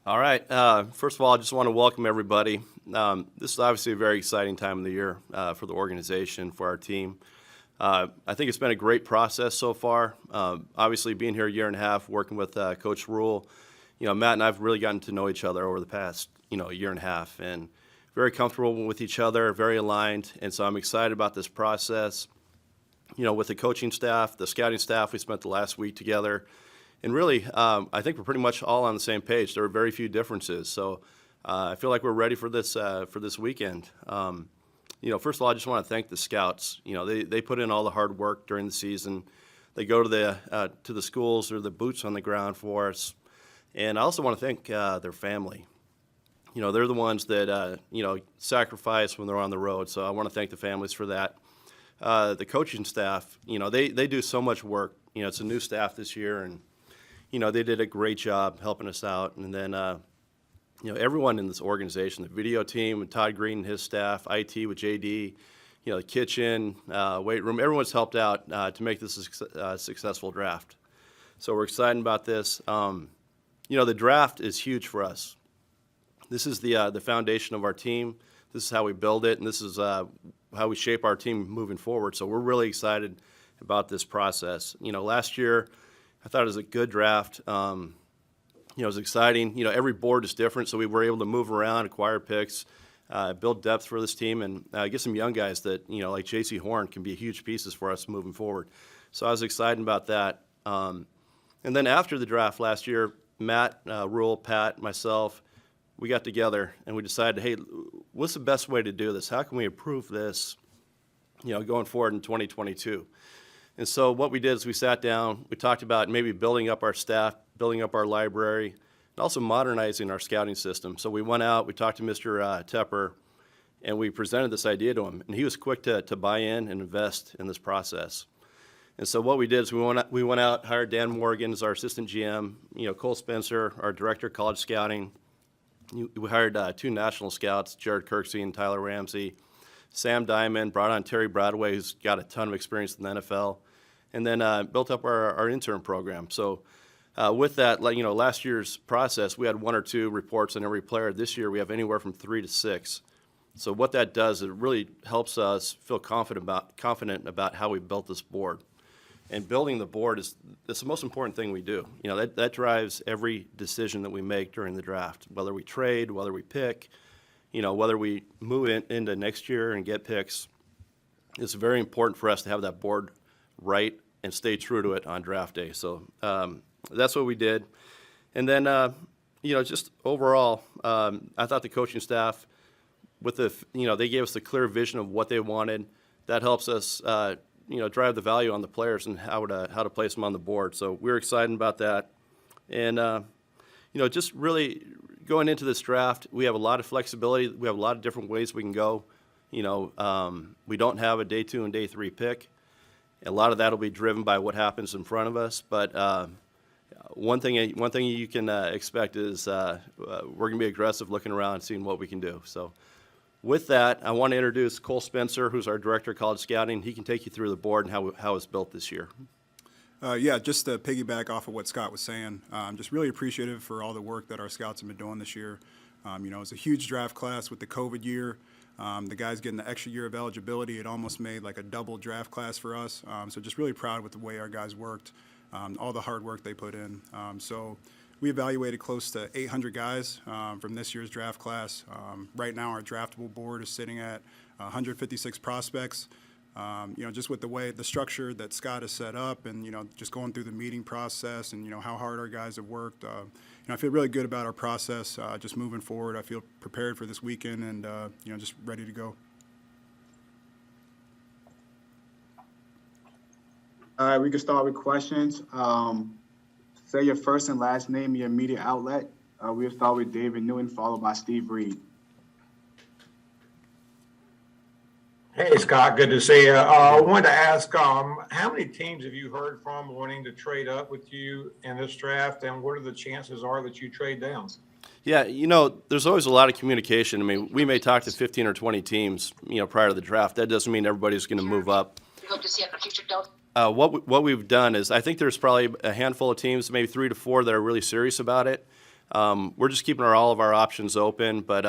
All right. First of all, I just want to welcome everybody. This is obviously a very exciting time of the year for the organization, for our team. I think it's been a great process so far. Obviously, being here a year and a half, working with Coach Rule, Matt and I have really gotten to know each other over the past, year and a half, and very comfortable with each other, very aligned. And so I'm excited about this process. With the coaching staff, the scouting staff, we spent the last week together. And really, I think we're pretty much all on the same page. There are very few differences. So I feel like we're ready for this weekend. First of all, I just want to thank the scouts. They put in all the hard work during the season. They go to the schools or the boots on the ground for us. And I also want to thank their family. They're the ones that sacrifice when they're on the road. So I want to thank the families for that. The coaching staff, they do so much work. It's a new staff this year, and they did a great job helping us out. And then, everyone in this organization, the video team with Todd Green and his staff, IT with JD, the kitchen, weight room, everyone's helped out to make this a successful draft. So we're excited about this. The draft is huge for us. This is the foundation of our team. This is how we build it, and this is how we shape our team moving forward. So we're really excited about this process. Last year, I thought it was a good draft. It was exciting. Every board is different, so we were able to move around, acquire picks, build depth for this team, and get some young guys that, like J.C. Horn, can be huge pieces for us moving forward. So I was excited about that. And then after the draft last year, Matt, Rule, Pat, myself, we got together and we decided, hey, what's the best way to do this? How can we improve this, going forward in 2022? And so what we did is we sat down, we talked about maybe building up our staff, building up our library, and also modernizing our scouting system. So we went out, we talked to Mr. Tepper, and we presented this idea to him. And he was quick to buy in and invest in this process. And so what we did is we went out, hired Dan Morgan as our assistant GM, Cole Spencer, our director of college scouting. We hired two national scouts, Jared Kirksey and Tyler Ramsey. Sam Diamond, brought on Terry Bradway, who's got a ton of experience in the NFL, and then built up our intern program. So with that, last year's process, we had one or two reports on every player. This year, we have anywhere from 3 to 6. So what that does, it really helps us feel confident about how we built this board. And building the board is the most important thing we do. That drives every decision that we make during the draft, whether we trade, whether we pick, whether we move into next year and get picks. It's very important for us to have that board right and stay true to it on draft day. So that's what we did. And then, just overall, I thought the coaching staff, they gave us the clear vision of what they wanted. That helps us, drive the value on the players and how to place them on the board. So we're excited about that. And, just really going into this draft, we have a lot of flexibility. We have a lot of different ways we can go. We don't have a day 2 and day 3 pick. A lot of that will be driven by what happens in front of us. But one thing you can expect is we're going to be aggressive, looking around, seeing what we can do. So with that, I want to introduce Cole Spencer, who's our director of college scouting. He can take you through the board and how it's built this year. Just to piggyback off of what Scott was saying, I'm just really appreciative for all the work that our scouts have been doing this year. It's a huge draft class with the COVID year. The guys getting the extra year of eligibility, it almost made like a double draft class for us. So just really proud with the way our guys worked, all the hard work they put in. So we evaluated close to 800 guys from this year's draft class. Right now our draftable board is sitting at 156 prospects. Just with the structure that Scott has set up and, just going through the meeting process and, how hard our guys have worked, I feel really good about our process just moving forward. I feel prepared for this weekend and, just ready to go. All right, we can start with questions. Say your first and last name, your media outlet. We'll start with David Newton, followed by Steve Reed. Hey, Scott, good to see you. I wanted to ask, how many teams have you heard from wanting to trade up with you in this draft, and what are the chances are that you trade down? Yeah, there's always a lot of communication. I mean, we may talk to 15 or 20 teams, prior to the draft. That doesn't mean everybody's going to move up. We hope to see it in the future, Bill. What we've done is I think there's probably a handful of teams, maybe 3 to 4, that are really serious about it. We're just keeping all of our options open, but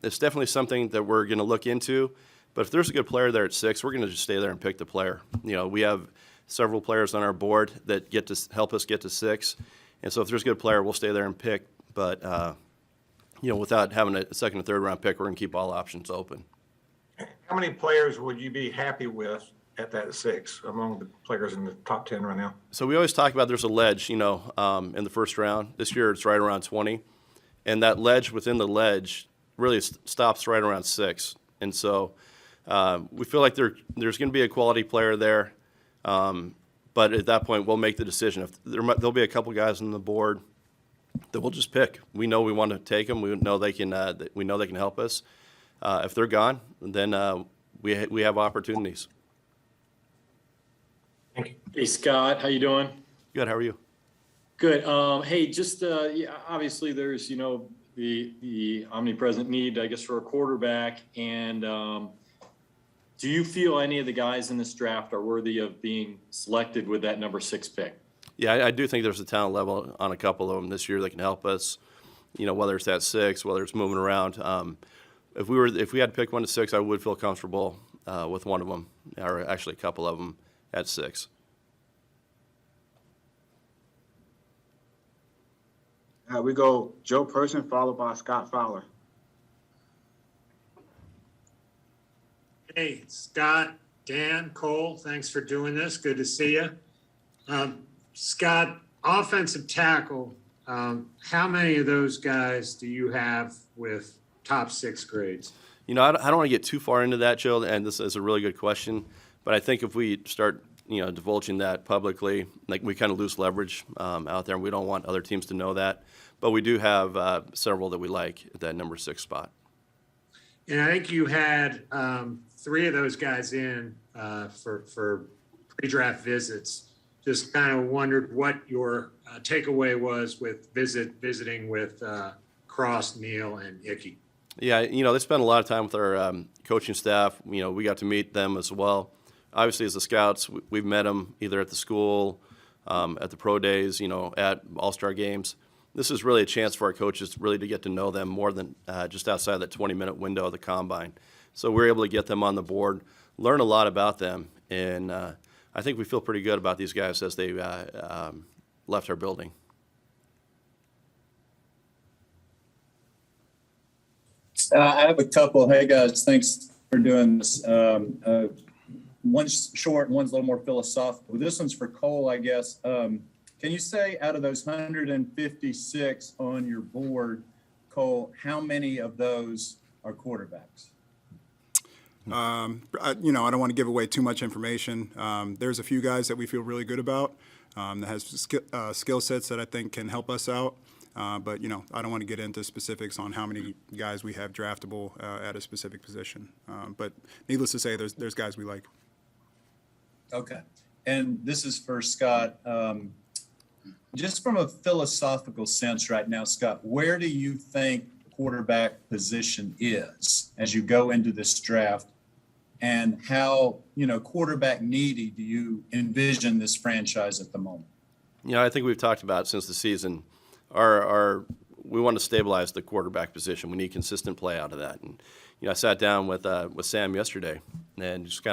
it's definitely something that we're going to look into. But if there's a good player there at 6, we're going to just stay there and pick the player. We have several players on our board that get to help us get to 6. And so if there's a good player, we'll stay there and pick. But, without having a second or third round pick, we're going to keep all options open. How many players would you be happy with at that 6 among the players in the top 10 right now? So we always talk about there's a ledge, in the first round. This year it's right around 20. And that ledge within the ledge really stops right around 6. And so we feel like there's going to be a quality player there. But at that point, we'll make the decision. If there'll be a couple guys on the board that we'll just pick. We know we want to take them. We know they can help us. If they're gone, then we have opportunities. Thank you. Hey, Scott, how you doing? Good. How are you? Good. Hey, just obviously there's the omnipresent need, I guess, for a quarterback. And do you feel any of the guys in this draft are worthy of being selected with that number 6 pick? Yeah, I do think there's a talent level on a couple of them this year that can help us. Whether it's at 6, whether it's moving around. If we had to pick 1 to 6, I would feel comfortable with one of them, or actually a couple of them at 6. We go Joe Person, followed by Scott Fowler. Hey, Scott, Dan, Cole, thanks for doing this. Good to see you. Scott, offensive tackle, how many of those guys do you have with top 6 grades? I don't want to get too far into that, Joe, and this is a really good question. But I think if we start, divulging that publicly, like we kind of lose leverage out there, and we don't want other teams to know that. But we do have several that we like at that number 6 spot. And I think you had 3 of those guys in for pre-draft visits. Just kind of wondered what your takeaway was with visiting with Cross, Neal, and Ickey. Yeah, they spend a lot of time with our coaching staff. We got to meet them as well. Obviously, as the scouts, we've met them either at the school, at the pro days, at all-star games. This is really a chance for our coaches really to get to know them more than just outside that 20-minute window of the combine. So we're able to get them on the board, learn a lot about them, and I think we feel pretty good about these guys as they left our building. I have a couple. Hey, guys, thanks for doing this. One's short, one's a little more philosophical. This one's for Cole, I guess. Can you say out of those 156 on your board, Cole, how many of those are quarterbacks? I don't want to give away too much information. There's a few guys that we feel really good about that has skill sets that I think can help us out. But I don't want to get into specifics on how many guys we have draftable at a specific position. But needless to say, there's guys we like. Okay. And this is for Scott. Just from a philosophical sense right now, Scott, where do you think quarterback position is as you go into this draft, and how, quarterback needy do you envision this franchise at the moment? I think we've talked about since the season, we want to stabilize the quarterback position. We need consistent play out of that. And, I sat down with Sam yesterday and just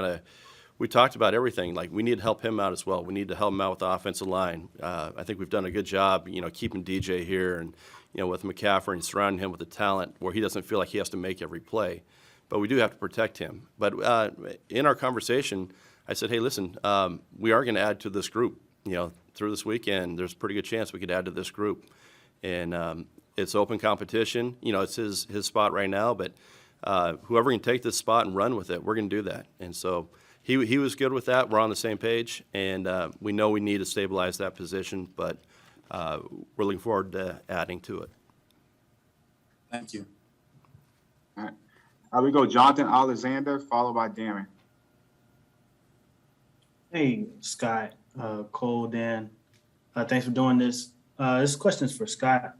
we talked about everything. Like, we need to help him out as well. We need to help him out with the offensive line. I think we've done a good job, keeping DJ here and, with McCaffrey and surrounding him with the talent where he doesn't feel like he has to make every play. But we do have to protect him. But in our conversation, I said, hey, listen, we are going to add to this group. Through this weekend, there's a pretty good chance we could add to this group. And it's open competition. It's his spot right now. But whoever can take this spot and run with it, we're going to do that. And so he was good with that. We're on the same page. And we know we need to stabilize that position. But we're looking forward to adding to it. Thank you. All right. We go Jonathan Alexander, followed by Darren. Hey, Scott, Cole, Dan. Thanks for doing this. This question is for Scott.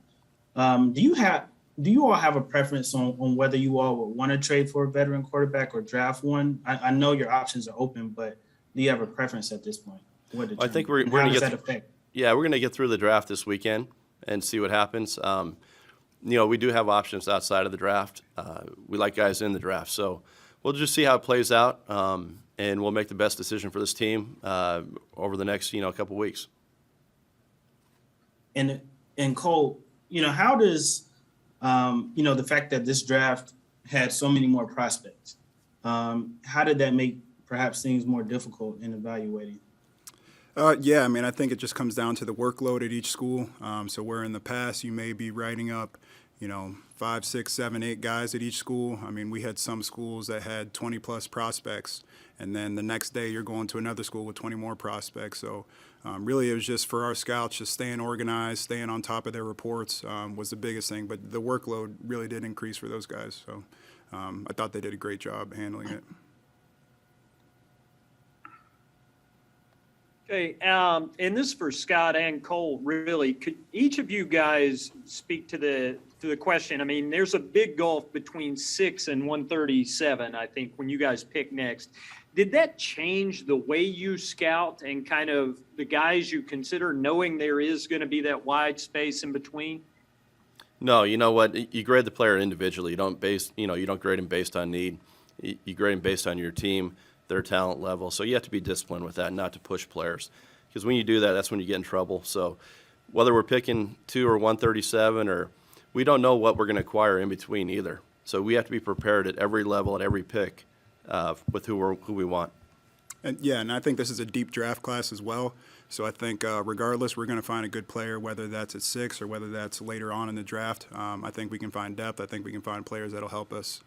Do you all have a preference on whether you all would want to trade for a veteran quarterback or draft one? I know your options are open, but do you have a preference at this point? I think we're going to get. Yeah, we're going to get through the draft this weekend, and see what happens. We do have options outside of the draft. We like guys in the draft. So we'll just see how it plays out, and we'll make the best decision for this team over the next, couple weeks. And Cole, how does the fact that this draft had so many more prospects, how did that make perhaps things more difficult in evaluating? I think it just comes down to the workload at each school. So where in the past you may be writing up, 5, 6, 7, 8 guys at each school. We had some schools that had 20 plus prospects, and then the next day you're going to another school with 20 more prospects. So really it was just for our scouts, just staying organized, staying on top of their reports was the biggest thing. But the workload really did increase for those guys. So I thought they did a great job handling it. Okay, and this is for Scott and Cole, really. Could each of you guys speak to the question? There's a big gulf between 6 and 137, I think, when you guys pick next. Did that change the way you scout and kind of the guys you consider, knowing there is going to be that wide space in between? No, you know what? You grade the player individually. You don't grade him based on need. You grade him based on your team, their talent level. So you have to be disciplined with that, not to push players. Because when you do that, that's when you get in trouble. So whether we're picking 2 or 137, we don't know what we're going to acquire in between either. So we have to be prepared at every level, at every pick, with who we want. And I think this is a deep draft class as well. So I think regardless, we're going to find a good player, whether that's at 6 or whether that's later on in the draft. I think we can find depth. I think we can find players that'll help us.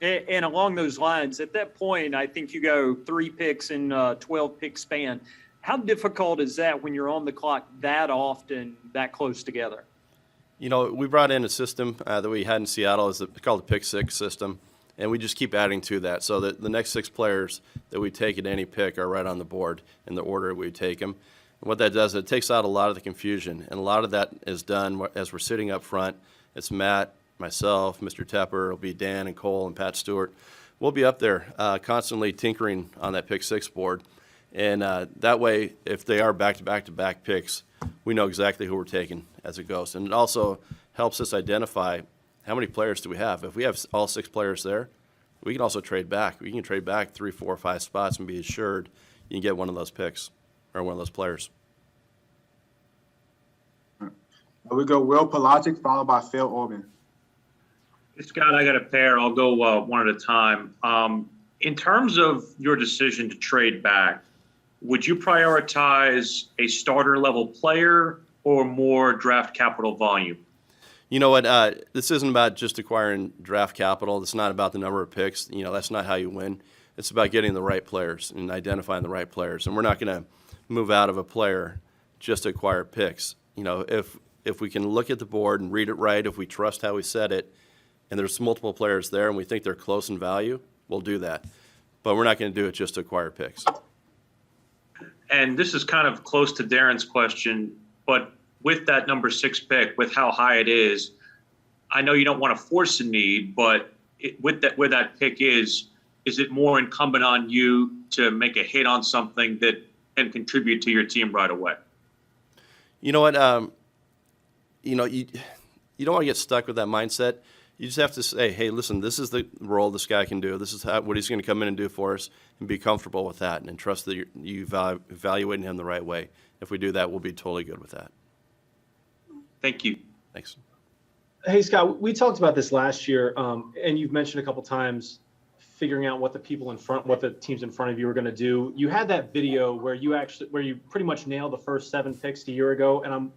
And along those lines, at that point, I think you go 3 picks in a 12-pick span. How difficult is that when you're on the clock that often, that close together? We brought in a system that we had in Seattle. It's called the Pick 6 system, and we just keep adding to that. So that the next 6 players that we take at any pick are right on the board in the order we take them. And what that does, it takes out a lot of the confusion, and a lot of that is done as we're sitting up front. It's Matt, myself, Mr. Tepper, it'll be Dan and Cole and Pat Stewart. We'll be up there constantly tinkering on that Pick 6 board. And that way, if they are back-to-back picks, we know exactly who we're taking as it goes. And it also helps us identify how many players do we have. If we have all 6 players there, we can also trade back. We can trade back 3, 4, 5 spots and be assured you can get one of those picks or one of those players. We go Will Pelagic, followed by Phil Orban. Scott, I got a pair. I'll go one at a time. In terms of your decision to trade back, would you prioritize a starter level player or more draft capital volume? You know what? This isn't about just acquiring draft capital. It's not about the number of picks. That's not how you win. It's about getting the right players and identifying the right players. And we're not going to move out of a player just to acquire picks. If we can look at the board and read it right, if we trust how we said it, and there's multiple players there and we think they're close in value, we'll do that. But we're not going to do it just to acquire picks. And this is kind of close to Darren's question, but with that number 6 pick, with how high it is, I know you don't want to force a need, but where that pick is it more incumbent on you to make a hit on something that can contribute to your team right away? You know what? You don't want to get stuck with that mindset. You just have to say, hey, listen, this is the role this guy can do. This is what he's going to come in and do for us, and be comfortable with that and trust that you evaluating him the right way. If we do that, we'll be totally good with that. Thank you. Thanks. Hey, Scott, we talked about this last year, and you've mentioned a couple times figuring out what the teams in front of you are going to do. You had that video where you pretty much nailed the first 7 picks a year ago, and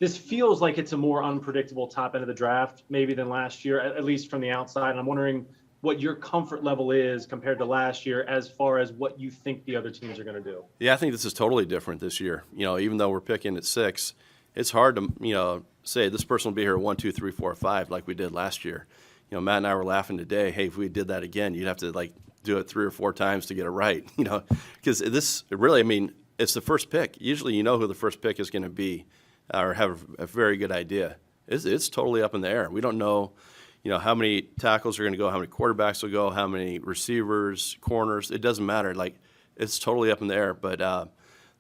this feels like it's a more unpredictable top end of the draft maybe than last year, at least from the outside. And I'm wondering what your comfort level is compared to last year as far as what you think the other teams are going to do. Yeah, I think this is totally different this year. Even though we're picking at 6, it's hard to, say this person will be here at 1, 2, 3, 4, 5 like we did last year. Matt and I were laughing today. Hey, if we did that again, you'd have to do it 3 or 4 times to get it right. Because this really, it's the first pick. Usually, you know who the first pick is going to be. Or have a very good idea. It's totally up in the air. We don't know, how many tackles are going to go, how many quarterbacks will go, how many receivers, corners. It doesn't matter. It's totally up in the air. But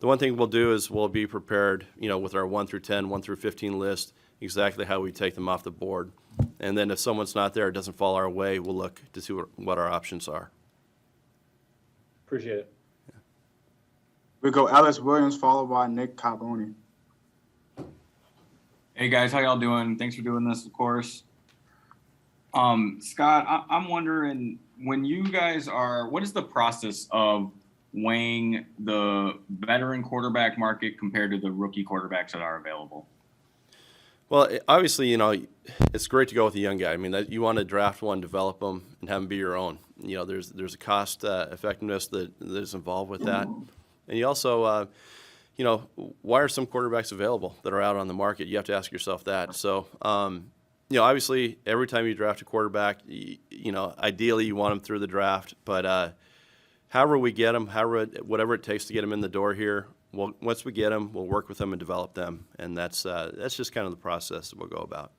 the one thing we'll do is we'll be prepared, with our 1 through 10, 1 through 15 list, exactly how we take them off the board. And then if someone's not there, it doesn't fall our way, we'll look to see what our options are. Appreciate it. We go Ellis Williams, followed by Nick Carboni. Hey guys, how y'all doing? Thanks for doing this, of course. Scott, I'm wondering, when you guys what is the process of weighing the veteran quarterback market compared to the rookie quarterbacks that are available? Well, obviously, it's great to go with a young guy. I mean, you want to draft one, develop them, and have them be your own. There's a cost effectiveness that is involved with that. And you also, why are some quarterbacks available that are out on the market? You have to ask yourself that. So, obviously, every time you draft a quarterback, ideally you want them through the draft. But however we get them, whatever it takes to get them in the door here, once we get them, we'll work with them and develop them. And that's just kind of the process that we'll go about.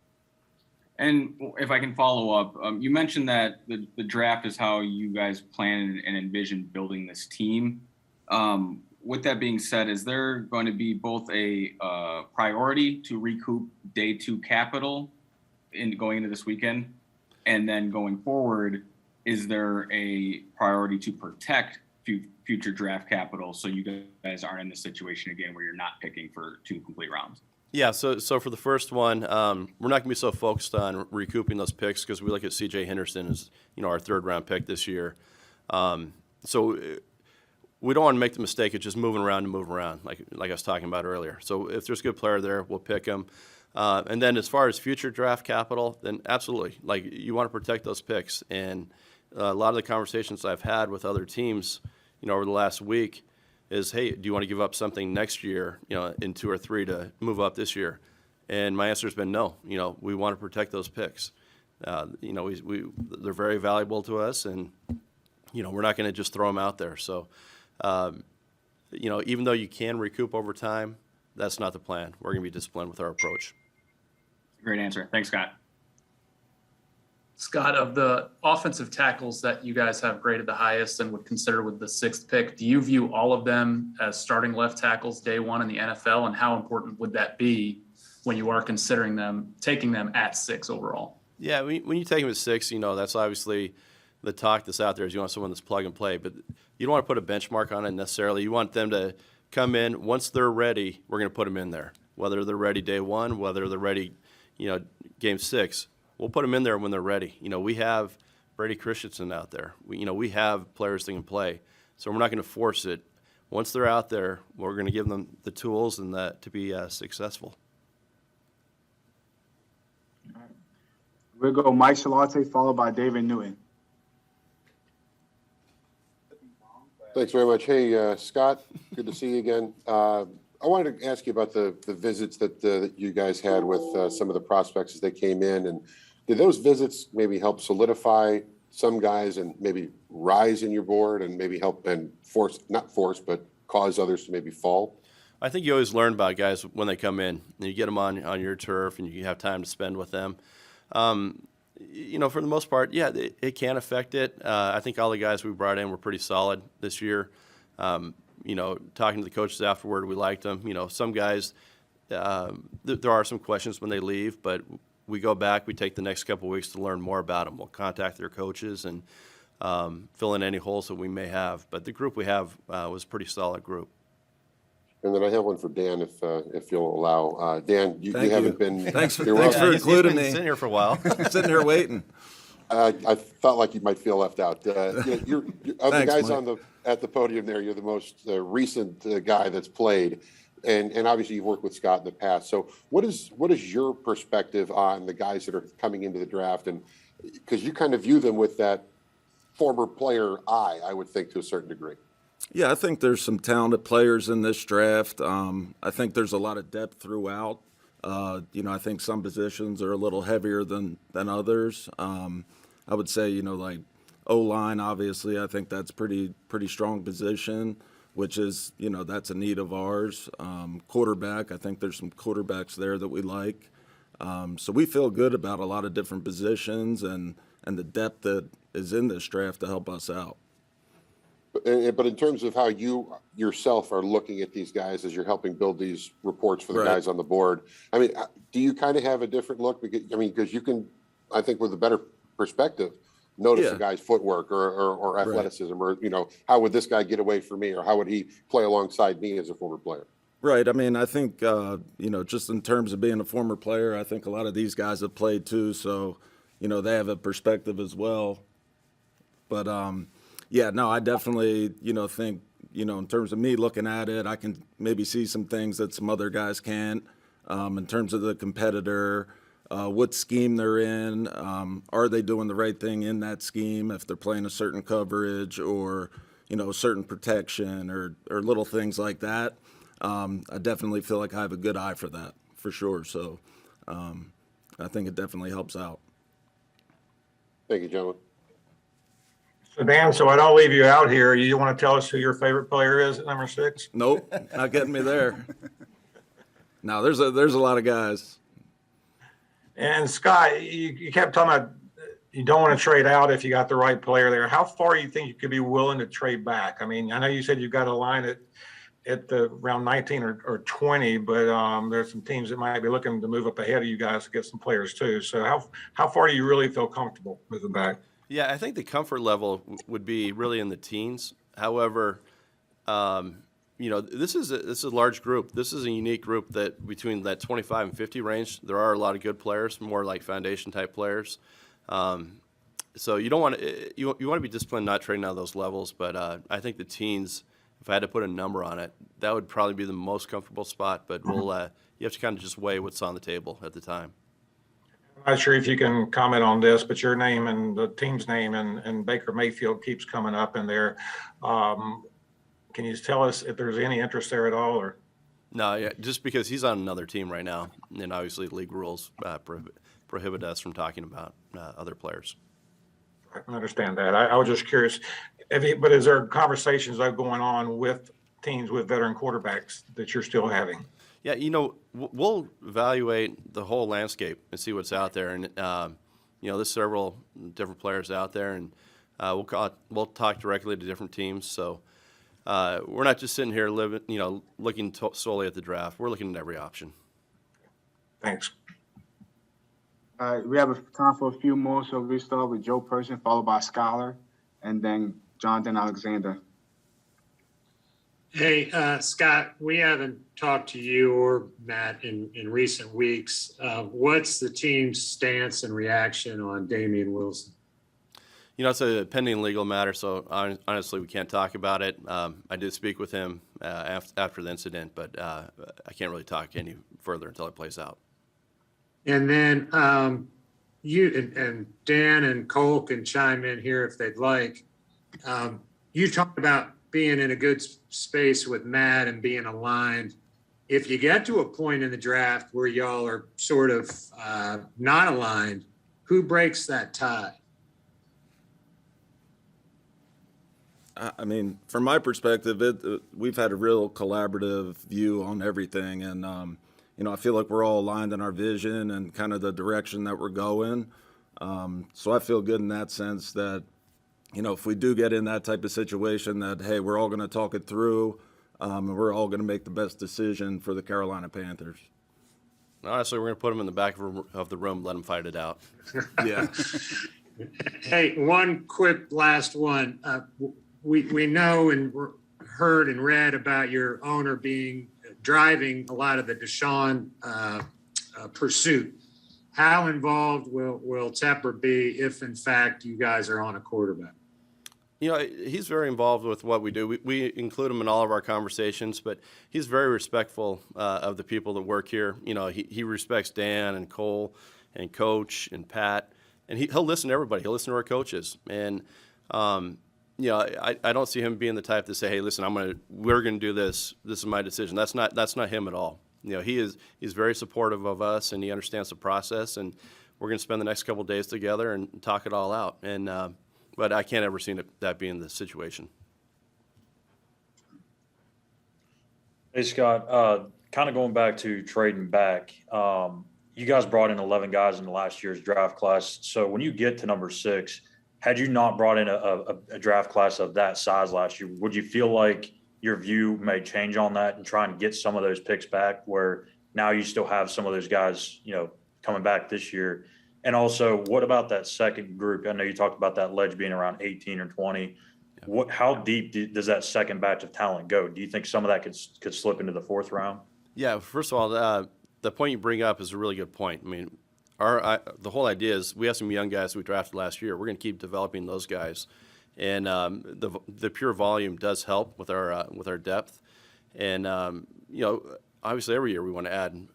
And if I can follow up, you mentioned that the draft is how you guys plan and envision building this team. With that being said, is there going to be both a priority to recoup day 2 capital going into this weekend? And then going forward, is there a priority to protect future draft capital so you guys aren't in this situation again where you're not picking for 2 complete rounds? Yeah, so for the first one, we're not going to be so focused on recouping those picks because we look at C.J. Henderson as, our 3rd-round pick this year. So we don't want to make the mistake of just moving around, like I was talking about earlier. So if there's a good player there, we'll pick him. And then as far as future draft capital, then absolutely. Like, you want to protect those picks. And a lot of the conversations I've had with other teams, over the last week is, hey, do you want to give up something next year, in 2 or 3 to move up this year? And my answer has been no. We want to protect those picks. They're very valuable to us, and, we're not going to just throw them out there. So, even though you can recoup over time, that's not the plan. We're going to be disciplined with our approach. Great answer. Thanks, Scott. Scott, of the offensive tackles that you guys have graded the highest and would consider with the 6th pick, do you view all of them as starting left tackles day 1 in the NFL? And how important would that be when you are considering taking them at 6 overall? Yeah, when you take them at 6, that's obviously the talk that's out there is you want someone that's plug and play. But you don't want to put a benchmark on it necessarily. You want them to come in. Once they're ready, we're going to put them in there. Whether they're ready day 1, whether they're ready, game 6. We'll put them in there when they're ready. We have Brady Christensen out there. We have players that can play. So we're not going to force it. Once they're out there, we're going to give them the tools and to be successful. We'll go Mike Salate, followed by David Newton. Thanks very much. Hey, Scott, good to see you again. I wanted to ask you about the visits that you guys had with some of the prospects as they came in. And did those visits maybe help solidify some guys and maybe rise in your board and maybe help and not force, but cause others to maybe fall? I think you always learn about guys when they come in. And you get them on your turf and you have time to spend with them. For the most part, yeah, it can affect it. I think all the guys we brought in were pretty solid this year. Talking to the coaches afterward, we liked them. Some guys, there are some questions when they leave, but we go back, we take the next couple of weeks to learn more about them. We'll contact their coaches and fill in any holes that we may have. But the group we have was a pretty solid group. And then I have one for Dan, if you'll allow. Dan, you haven't been. Thanks for He's including me. been sitting here for a while. Sitting here waiting. I felt like you might feel left out. You're of the guys Mike. at the podium there, you're the most recent guy that's played, and obviously you've worked with Scott in the past. So what is your perspective on the guys that are coming into the draft, and because you kind of view them with that former player eye, I would think to a certain degree. Yeah, I think there's some talented players in this draft. I think there's a lot of depth throughout. I think some positions are a little heavier than others. I would say, like O-line, obviously, I think that's pretty strong position, which is, that's a need of ours. Quarterback, I think there's some quarterbacks there that we like. So we feel good about a lot of different positions and the depth that is in this draft to help us out. but in terms of how you yourself are looking at these guys as you're helping build these reports for the guys on the board, I mean, do you kind of have a different look? Because you can, I think with a better perspective, notice a guy's footwork or athleticism, or, how would this guy get away from me, or how would he play alongside me as a former player? Right. I mean, I think, just in terms of being a former player, I think a lot of these guys have played too. So, they have a perspective as well. But, I definitely, think, in terms of me looking at it, I can maybe see some things that some other guys can't, in terms of the competitor, what scheme they're in. Are they doing the right thing in that scheme if they're playing a certain coverage or, a certain protection or little things like that. I definitely feel like I have a good eye for that, for sure. So I think it definitely helps out. Thank you, gentlemen. So Dan, so I don't leave you out here. You want to tell us who your favorite player is at number 6? Nope, not getting me there. No, there's a lot of guys. And Scott, you kept talking about you don't want to trade out if you got the right player there. How far do you think you could be willing to trade back? I mean, I know you said you've got a line at the around 19 or 20, but there's some teams that might be looking to move up ahead of you guys to get some players too. So how far do you really feel comfortable moving back? Yeah, I think the comfort level would be really in the teens. However, this is a large group. This is a unique group that between that 25 and 50 range, there are a lot of good players, more like foundation type players. So you don't want to you want to be disciplined, not trading out of those levels. But I think the teens, if I had to put a number on it, that would probably be the most comfortable spot. But you have to kind of just weigh what's on the table at the time. I'm not sure if you can comment on this, but your name and the team's name and Baker Mayfield keeps coming up in there. Can you tell us if there's any interest there at all, or? No, yeah, just because he's on another team right now, and obviously league rules prohibit us from talking about other players. I understand that. I was just curious. But is there conversations going on with teams with veteran quarterbacks that you're still having? Yeah, we'll evaluate the whole landscape and see what's out there, and there's several different players out there, and we'll talk directly to different teams. So we're not just sitting here looking solely at the draft. We're looking at every option. Thanks. We have time for a few more, so we start with Joe Person, followed by Scholar, and then Jonathan Alexander. Hey, Scott, we haven't talked to you or Matt in recent weeks. What's the team's stance and reaction on Damian Wilson? It's a pending legal matter, so honestly, we can't talk about it. I did speak with him after the incident, but I can't really talk any further until it plays out. And then you and Dan and Cole can chime in here if they'd like. You talked about being in a good space with Matt and being aligned. If you get to a point in the draft where y'all are sort of not aligned, who breaks that tie? I mean, from my perspective, we've had a real collaborative view on everything, and I feel like we're all aligned in our vision and kind of the direction that we're going. So I feel good in that sense that, if we do get in that type of situation, that hey, we're all going to talk it through, and we're all going to make the best decision for the Carolina Panthers. Honestly, we're going to put them in the back of the room, let them fight it out. Yeah. Hey, one quick last one. We know and heard and read about your owner driving a lot of the Deshaun pursuit. How involved will Tepper be if, in fact, you guys are on a quarterback? He's very involved with what we do. We include him in all of our conversations, but he's very respectful of the people that work here. He respects Dan and Cole and Coach and Pat, and he'll listen to everybody. He'll listen to our coaches. And, I don't see him being the type to say, hey, listen, we're going to do this. This is my decision. That's not him at all. He's very supportive of us, and he understands the process, and we're going to spend the next couple of days together and talk it all out. And but I can't ever see that being the situation. Hey, Scott, kind of going back to trading back, you guys brought in 11 guys in the last year's draft class. So when you get to number 6, had you not brought in a draft class of that size last year, would you feel like your view may change on that and trying to get some of those picks back, where now you still have some of those guys, coming back this year? And also, what about that second group? I know you talked about that ledge being around 18 or 20. How deep does that second batch of talent go? Do you think some of that could slip into the fourth round? Yeah, first of all, the point you bring up is a really good point. I mean, the whole idea is we have some young guys we drafted last year. We're going to keep developing those guys, and the pure volume does help with our depth. And obviously every year we want to add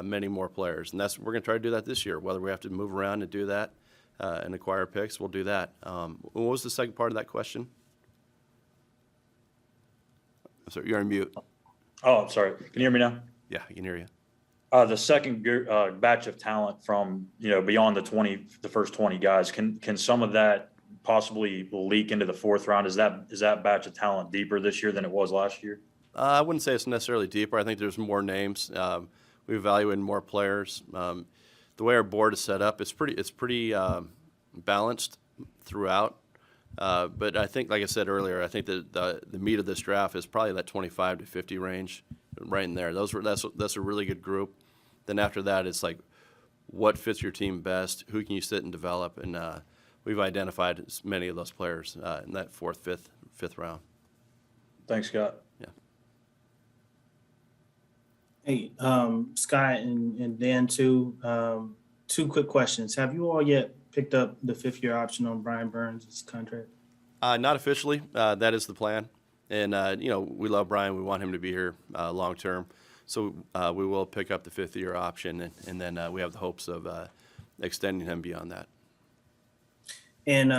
many more players, and we're going to try to do that this year. Whether we have to move around and do that and acquire picks, we'll do that. What was the second part of that question? Sorry, you're on mute. Oh, I'm sorry. Can you hear me now? Yeah, I can hear you. The second batch of talent from beyond the first 20 guys, can some of that possibly leak into the fourth round? Is that batch of talent deeper this year than it was last year? I wouldn't say it's necessarily deeper. I think there's more names. We evaluated more players. The way our board is set up, it's pretty balanced throughout. But I think, like I said earlier, I think that the meat of this draft is probably that 25 to 50 range, right in there. That's a really good group. Then after that, it's like, what fits your team best? Who can you sit and develop? And we've identified many of those players in that fourth, fifth round. Thanks, Scott. Yeah. Hey, Scott and Dan too. Two quick questions. Have you all yet picked up the 5th-year option on Brian Burns' contract? Not officially. That is the plan. And, we love Brian. We want him to be here long term. So we will pick up the 5th-year option, and then we have the hopes of extending him beyond that. And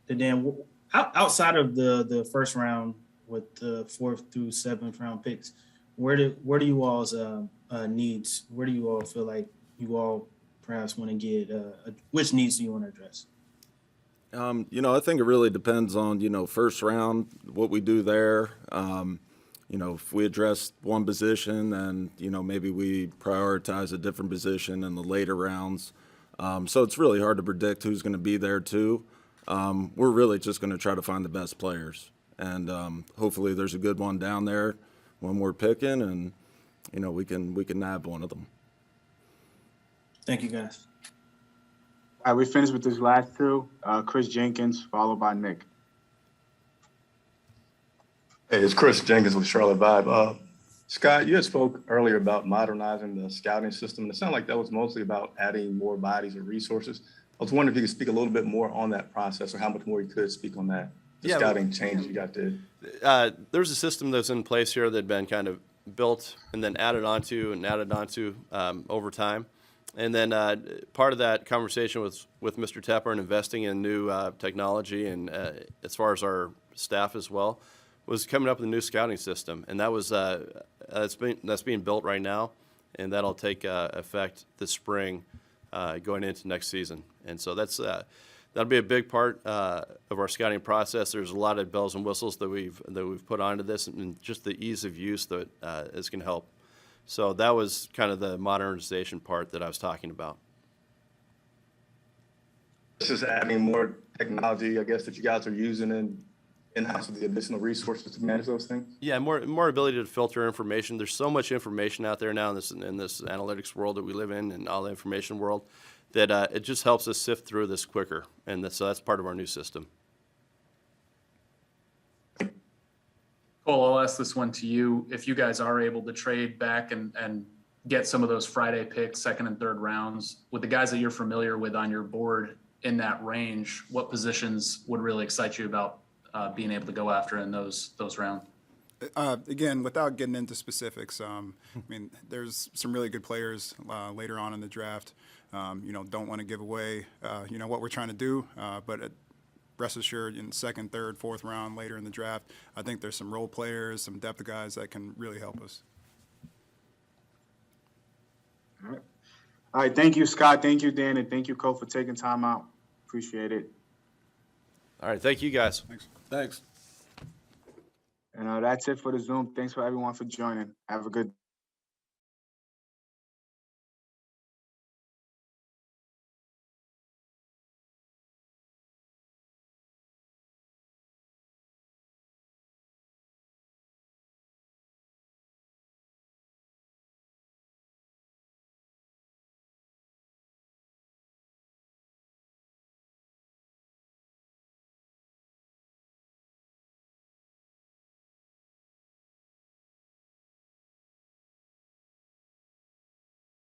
Dan, outside of the first round with the 4th through 7th round picks, where do you all's needs? Where do you all feel like you all perhaps want to get? Which needs do you want to address? I think it really depends on, first round, what we do there. If we address one position, then, maybe we prioritize a different position in the later rounds. So it's really hard to predict who's going to be there too. We're really just going to try to find the best players. And hopefully there's a good one down there when we're picking, and, we can nab one of them. Thank you, guys. All right, we finished with this last two. Chris Jenkins, followed by Nick. Hey, it's Chris Jenkins with Charlotte Vibe. Scott, you had spoke earlier about modernizing the scouting system, and it sounded like that was mostly about adding more bodies or resources. I was wondering if you could speak a little bit more on that process, or how much more you could speak on that, scouting changes you got did. There's a system that's in place here that had been kind of built and then added onto over time. And then part of that conversation with Mr. Tepper and investing in new technology, and as far as our staff as well, was coming up with a new scouting system, and that was that's being built right now, and that'll take effect this spring, going into next season. And so that'll be a big part of our scouting process. There's a lot of bells and whistles that we've put onto this, and just the ease of use that is going to help. So that was kind of the modernization part that I was talking about. This is adding more technology, I guess, that you guys are using in-house with the additional resources to manage those things? Yeah, more ability to filter information. There's so much information out there now in this analytics world that we live in, and all the information world, that it just helps us sift through this quicker. And so that's part of our new system. Cole, I'll ask this one to you. If you guys are able to trade back and get some of those Friday picks, second and third rounds, with the guys that you're familiar with on your board in that range, what positions would really excite you about being able to go after in those rounds? Again, without getting into specifics, I mean, there's some really good players later on in the draft. Don't want to give away, what we're trying to do, but rest assured, in second, third, fourth round, later in the draft, I think there's some role players, some depth guys that can really help us. All right. Thank you, Scott. Thank you, Dan. And thank you, Cole, for taking time out. Appreciate it. All right. Thank you, guys. Thanks. And that's it for the Zoom. Thanks for everyone for joining. Have a good